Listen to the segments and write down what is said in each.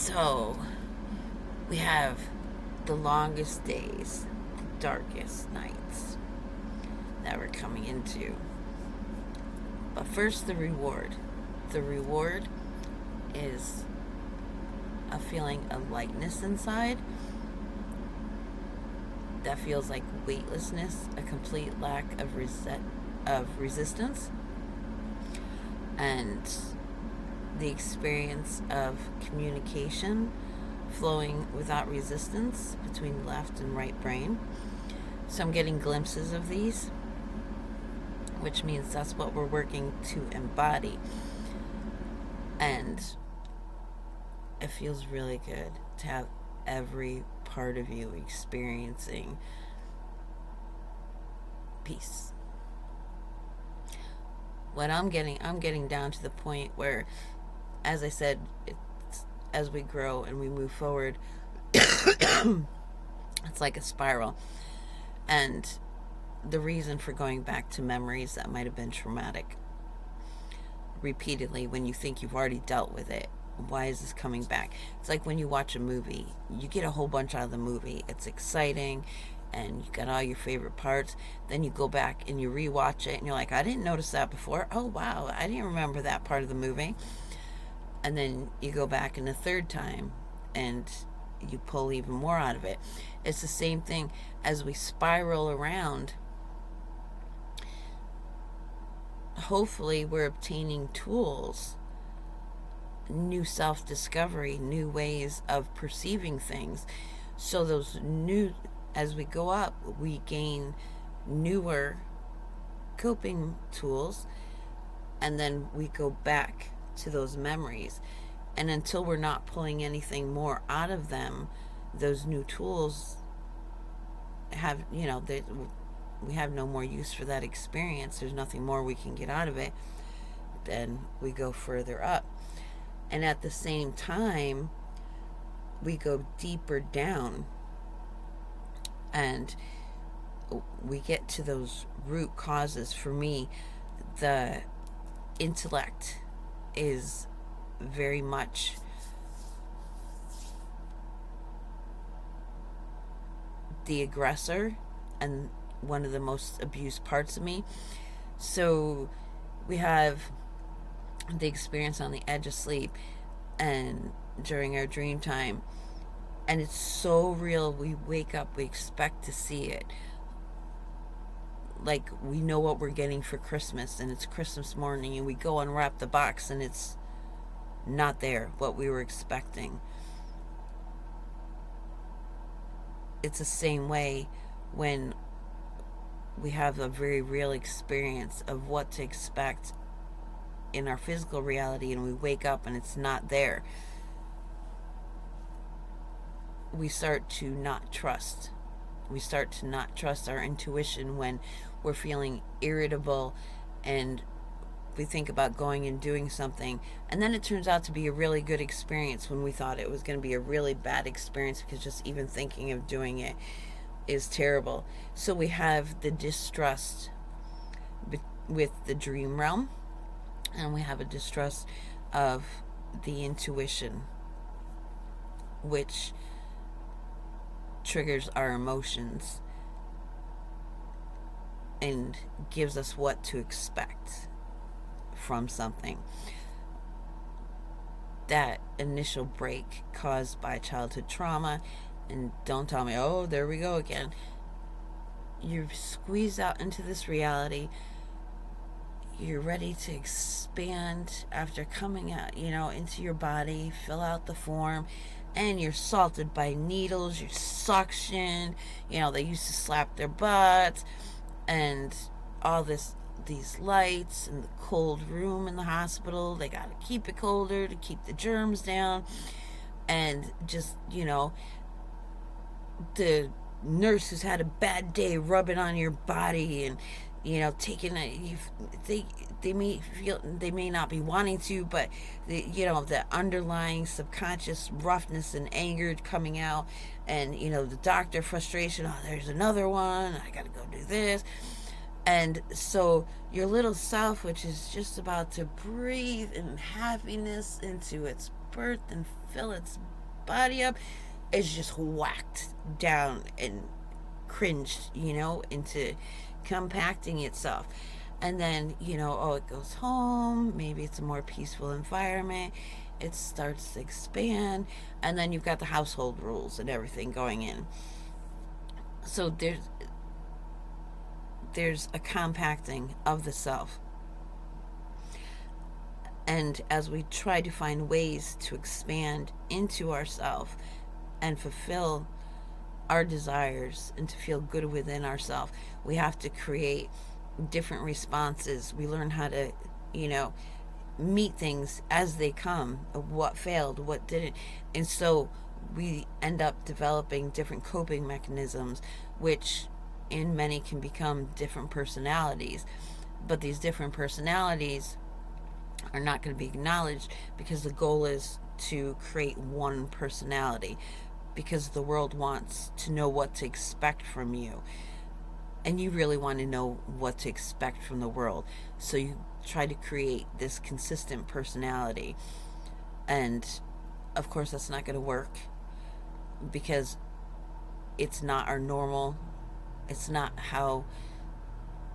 So, we have the longest days, the darkest nights that we're coming into. But first, the reward. The reward is a feeling of lightness inside that feels like weightlessness, a complete lack of resistance, and the experience of communication flowing without resistance between the left and right brain. So I'm getting glimpses of these, which means that's what we're working to embody. And it feels really good to have every part of you experiencing peace. What I'm getting down to the point where, as I said, as we grow and we move forward, it's like a spiral. And the reason for going back to memories that might have been traumatic repeatedly when you think you've already dealt with it. Why is this coming back? It's like when you watch a movie, you get a whole bunch out of the movie. It's exciting and you got all your favorite parts. Then you go back and you rewatch it and you're like, I didn't notice that before. Oh, wow, I didn't remember that part of the movie. And then you go back in a third time and you pull even more out of it. It's the same thing as we spiral around. Hopefully we're obtaining tools, new self-discovery, new ways of perceiving things. So those new, as we go up, we gain newer coping tools, and then we go back to those memories. And until we're not pulling anything more out of them, those new tools have, we have no more use for that experience. There's nothing more we can get out of it. Then we go further up. And at the same time, we go deeper down and we get to those root causes. For me, the intellect is very much the aggressor and one of the most abused parts of me. So we have the experience on the edge of sleep and during our dream time, and it's so real. We wake up, we expect to see it, like we know what we're getting for Christmas, and it's Christmas morning and we go unwrap the box and it's not there, what we were expecting. It's the same way when we have a very real experience of what to expect in our physical reality and we wake up and it's not there. We start to not trust. We start to not trust our intuition when we're feeling irritable and we think about going and doing something, and then it turns out to be a really good experience when we thought it was going to be a really bad experience because just even thinking of doing it is terrible. So we have the distrust with the dream realm, and we have a distrust of the intuition, which triggers our emotions and gives us what to expect from something. That initial break caused by childhood trauma, and don't tell me, oh, there we go again. You're squeezed out into this reality. You're ready to expand after coming out, into your body, fill out the form, and you're assaulted by needles, you're suctioned, they used to slap their butts, and all these lights and the cold room in the hospital. They got to keep it colder to keep the germs down. And just, the nurse who's had a bad day rubbing on your body and, taking it. They may not be wanting to, but the underlying subconscious roughness and anger coming out, and the doctor frustration. Oh, there's another one. I got to go do this. And so your little self, which is just about to breathe in happiness into its birth and fill its body up, is just whacked down and cringed, into compacting itself. And then, it goes home. Maybe it's a more peaceful environment. It starts to expand. And then you've got the household rules and everything going in. So there's a compacting of the self. And as we try to find ways to expand into ourself and fulfill our desires and to feel good within ourselves, we have to create different responses. We learn how to, meet things as they come, what failed, what didn't. And so we end up developing different coping mechanisms, which in many can become different personalities. But these different personalities are not going to be acknowledged because the goal is to create one personality, because the world wants to know what to expect from you. And you really want to know what to expect from the world. So you try to create this consistent personality. And of course, that's not going to work because it's not our normal. It's not how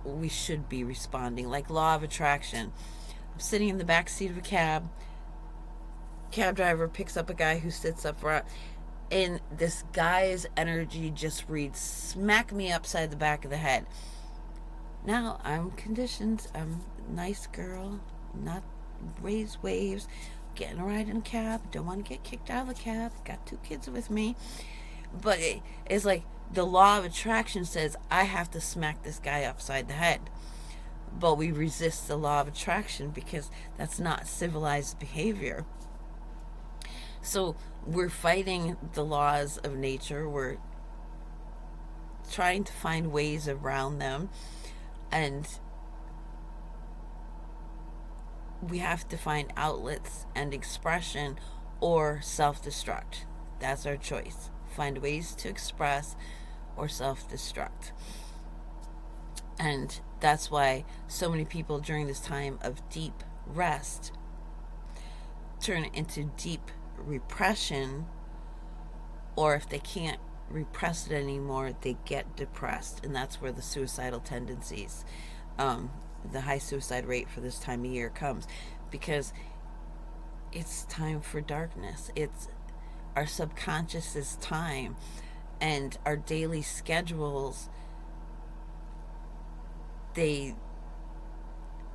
we should be responding. Like law of attraction. I'm sitting in the back seat of a cab. Cab driver picks up a guy who sits up front. And this guy's energy just reads smack me upside the back of the head. Now, I'm conditioned. I'm a nice girl. Not raise waves. Getting a ride in a cab. Don't want to get kicked out of the cab. Got 2 kids with me. But it's like the law of attraction says I have to smack this guy upside the head. But we resist the law of attraction because that's not civilized behavior. So we're fighting the laws of nature. We're trying to find ways around them. And we have to find outlets and expression or self-destruct. That's our choice. Find ways to express or self-destruct. And that's why so many people during this time of deep rest turn into deep repression, or if they can't repress it anymore, they get depressed, and that's where the suicidal tendencies, the high suicide rate for this time of year comes, because it's time for darkness. It's our subconscious's time, and our daily schedules, they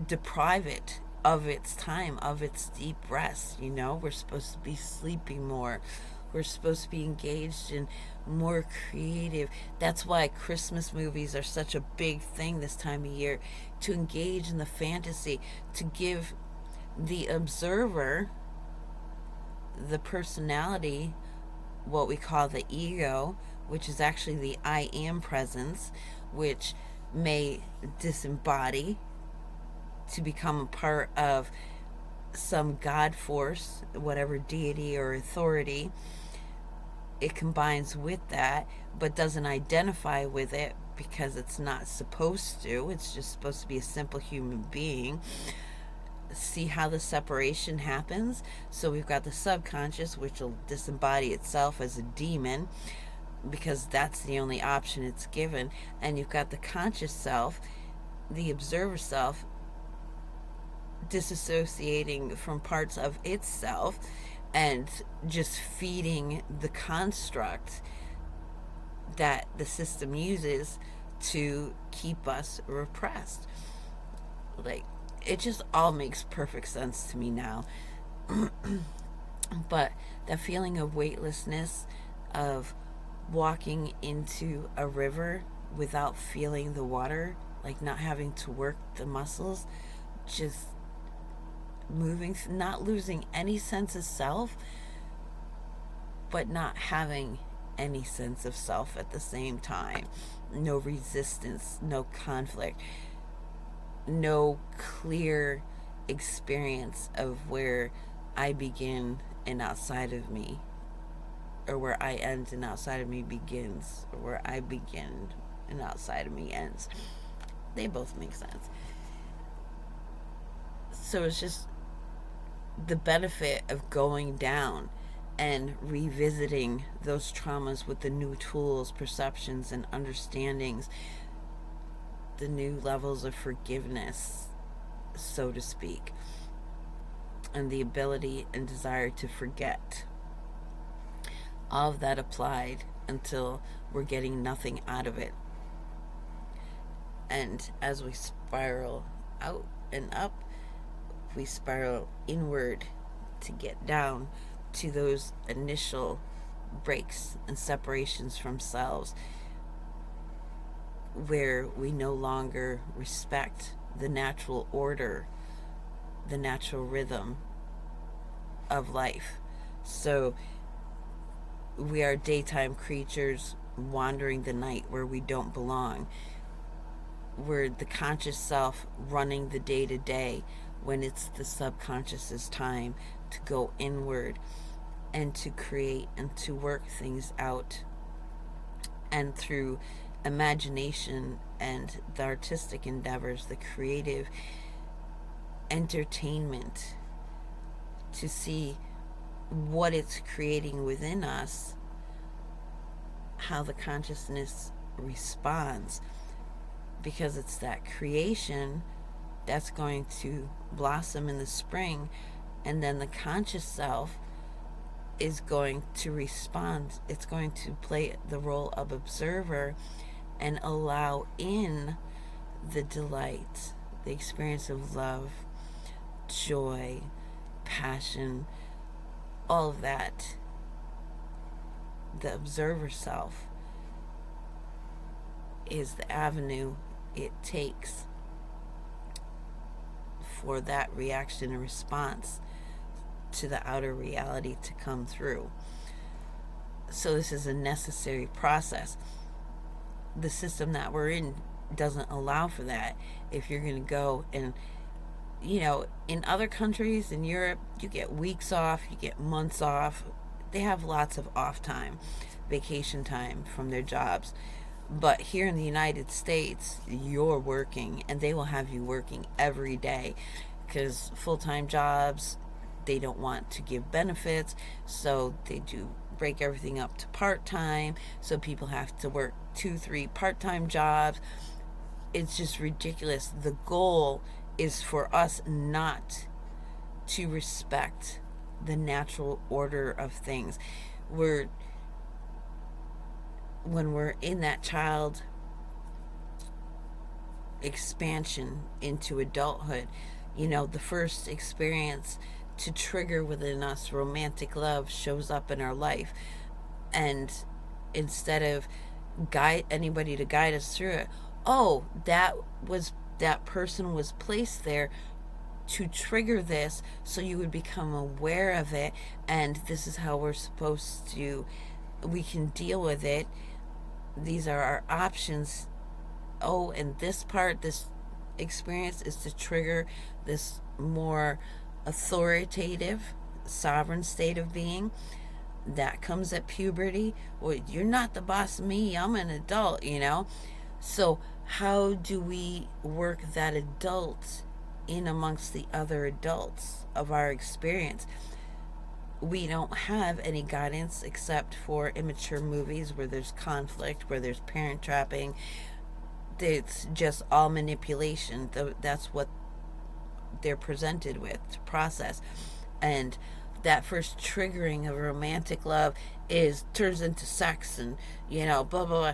deprive it of its time, of its deep rest. We're supposed to be sleeping more. We're supposed to be engaged in more creative. That's why Christmas movies are such a big thing this time of year, to engage in the fantasy, to give the observer, the personality, what we call the ego, which is actually the I am presence, which may disembody to become a part of some God force, whatever deity or authority. It combines with that, but doesn't identify with it because it's not supposed to. It's just supposed to be a simple human being. See how the separation happens? So we've got the subconscious, which will disembody itself as a demon because that's the only option it's given. And you've got the conscious self, the observer self, disassociating from parts of itself and just feeding the construct that the system uses to keep us repressed. Like, it just all makes perfect sense to me now. But that feeling of weightlessness, of walking into a river without feeling the water, like not having to work the muscles, just moving, not losing any sense of self, but not having any sense of self at the same time. No resistance, no conflict, no clear experience of where I begin and outside of me, or where I end and outside of me begins, or where I begin and outside of me ends. They both make sense. So it's just the benefit of going down and revisiting those traumas with the new tools, perceptions, and understandings, the new levels of forgiveness, so to speak, and the ability and desire to forget. All of that applied until we're getting nothing out of it. And as we spiral out and up, we spiral inward to get down to those initial breaks and separations from selves, where we no longer respect the natural order, the natural rhythm of life. So we are daytime creatures wandering the night where we don't belong. We're the conscious self running the day to day when it's the subconscious's time to go inward and to create and to work things out. And through imagination and the artistic endeavors, the creative entertainment, to see what it's creating within us, how the consciousness responds, because it's that creation that's going to blossom in the spring, and then the conscious self is going to respond. It's going to play the role of observer and allow in the delight, the experience of love, joy, passion, all of that. The observer self is the avenue it takes for that reaction and response to the outer reality to come through. So this is a necessary process. The system that we're in doesn't allow for that. If you're going to go and, in other countries, in Europe, you get weeks off, you get months off. They have lots of off time, vacation time from their jobs. But here in the United States, you're working, and they will have you working every day, because full-time jobs, they don't want to give benefits, so they do break everything up to part-time, so people have to work 2-3 part-time jobs. It's just ridiculous. The goal is for us not to respect the natural order of things. When we're in that child expansion into adulthood, the first experience to trigger within us romantic love shows up in our life, and instead of anybody to guide us through it, that person was placed there to trigger this, so you would become aware of it, and this is how we can deal with it. These are our options. And this experience is to trigger this more authoritative, sovereign state of being. That comes at puberty. Well, you're not the boss of me, I'm an adult, So how do we work that adult in amongst the other adults of our experience? We don't have any guidance except for immature movies where there's conflict, where there's parent trapping. It's just all manipulation. That's what they're presented with to process. And that first triggering of romantic love turns into sex and, blah, blah, blah.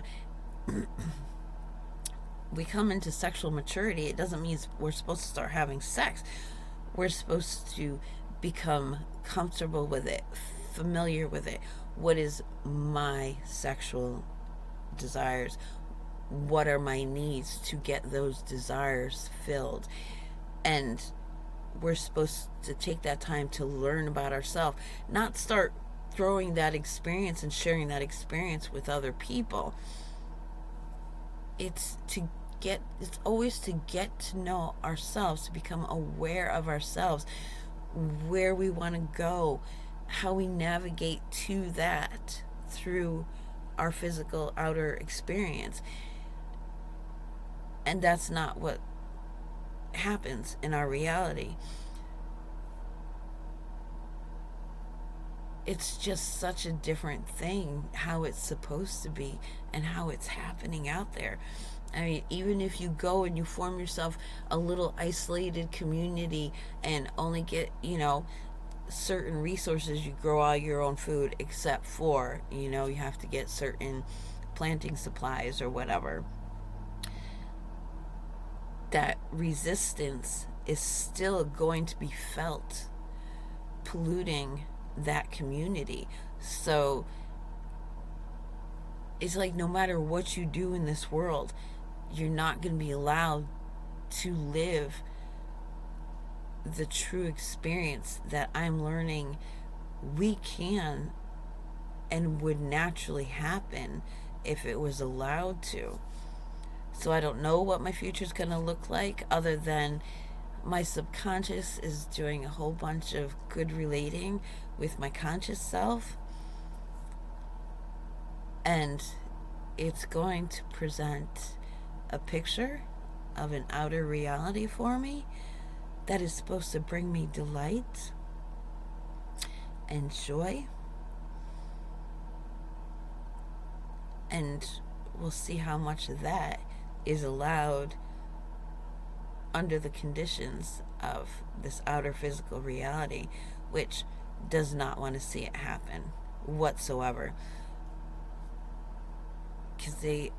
We come into sexual maturity. It doesn't mean we're supposed to start having sex. We're supposed to become comfortable with it, familiar with it. What is my sexual desires? What are my needs to get those desires filled? And we're supposed to take that time to learn about ourselves, not start throwing that experience and sharing that experience with other people. It's always to get to know ourselves, to become aware of ourselves, where we want to go, how we navigate to that through our physical outer experience. And that's not what happens in our reality. it's just such a different thing how it's supposed to be and how it's happening out there. I mean, even if you go and you form yourself a little isolated community and only get, certain resources, you grow all your own food, except for, you have to get certain planting supplies or whatever. That resistance is still going to be felt, polluting that community. So it's like no matter what you do in this world, you're not going to be allowed to live the true experience that I'm learning we can and would naturally happen if it was allowed to. So I don't know what my future is going to look like, other than my subconscious is doing a whole bunch of good relating with my conscious self, and it's going to present a picture of an outer reality for me that is supposed to bring me delight and joy. And we'll see how much of that is allowed under the conditions of this outer physical reality, which does not want to see it happen whatsoever. Because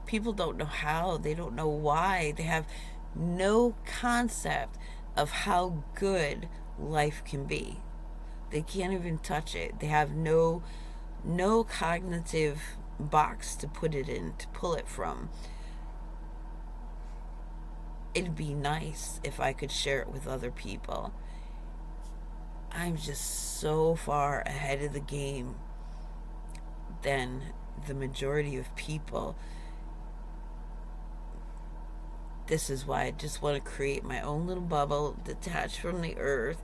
people don't know how, they don't know why, they have no concept of how good life can be. They can't even touch it. They have no cognitive box to put it in, to pull it from. It'd be nice if I could share it with other people. I'm just so far ahead of the game than the majority of people. This is why I just want to create my own little bubble, detached from the earth,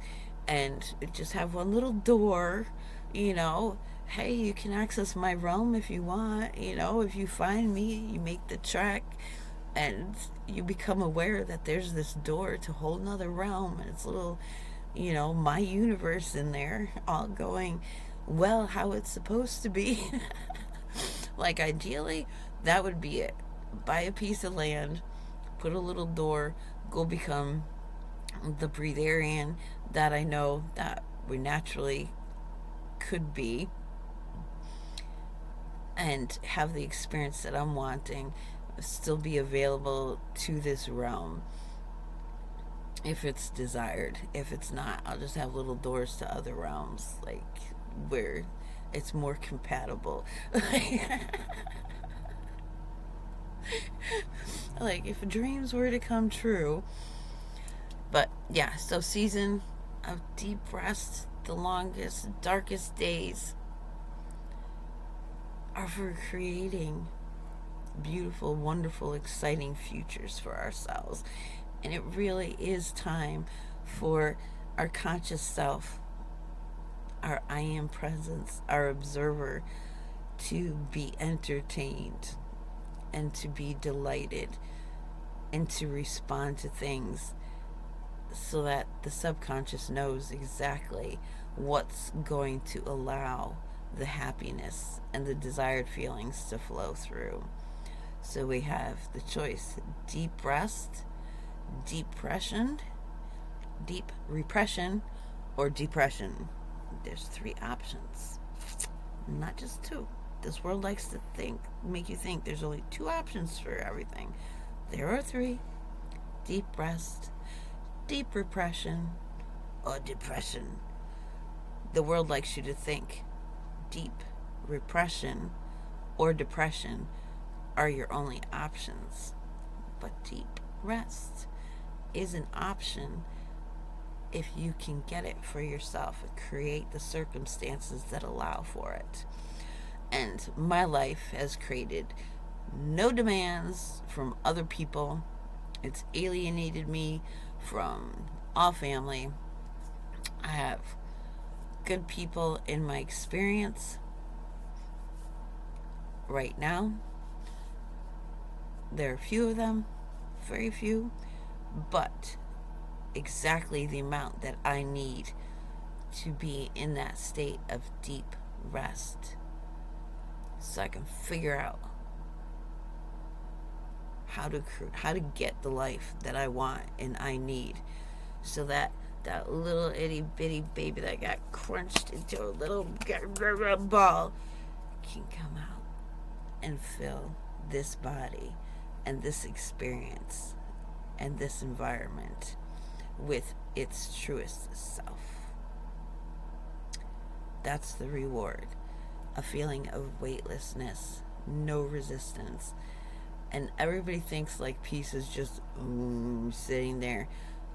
and just have one little door, Hey, you can access my realm if you want, if you find me, you make the trek, and you become aware that there's this door to a whole nother realm, and it's a little, my universe in there, all going well how it's supposed to be. Like, ideally, that would be it. Buy a piece of land, put a little door, go become the breatharian that I know that we naturally could be, and have the experience that I'm wanting still be available to this realm if it's desired. If it's not, I'll just have little doors to other realms, like where it's more compatible. Like if dreams were to come true. But yeah, so season of deep rest, the longest, darkest days are for creating beautiful, wonderful, exciting futures for ourselves. And it really is time for our conscious self, our I am presence, our observer, to be entertained and to be delighted and to respond to things, so that the subconscious knows exactly what's going to allow the happiness and the desired feelings to flow through. So we have the choice: deep rest, depression, deep repression, or depression. There's 3 options, not just 2. This world likes to make you think there's only 2 options for everything. There are 3: deep rest, deep repression, or depression. The world likes you to think deep repression or depression are your only options. But deep rest is an option if you can get it for yourself and create the circumstances that allow for it. And my life has created no demands from other people. It's alienated me from all family. I have good people in my experience right now. There are a few of them, very few, but exactly the amount that I need to be in that state of deep rest so I can figure out how to get the life that I want and I need, so that that little itty bitty baby that got crunched into a little ball can come out and fill this body and this experience and this environment with its truest self. That's the reward. A feeling of weightlessness, no resistance. And everybody thinks like peace is just sitting there.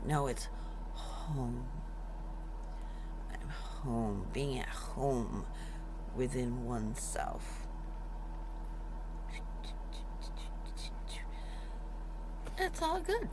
No, it's home. I'm home. Being at home within oneself. It's all good.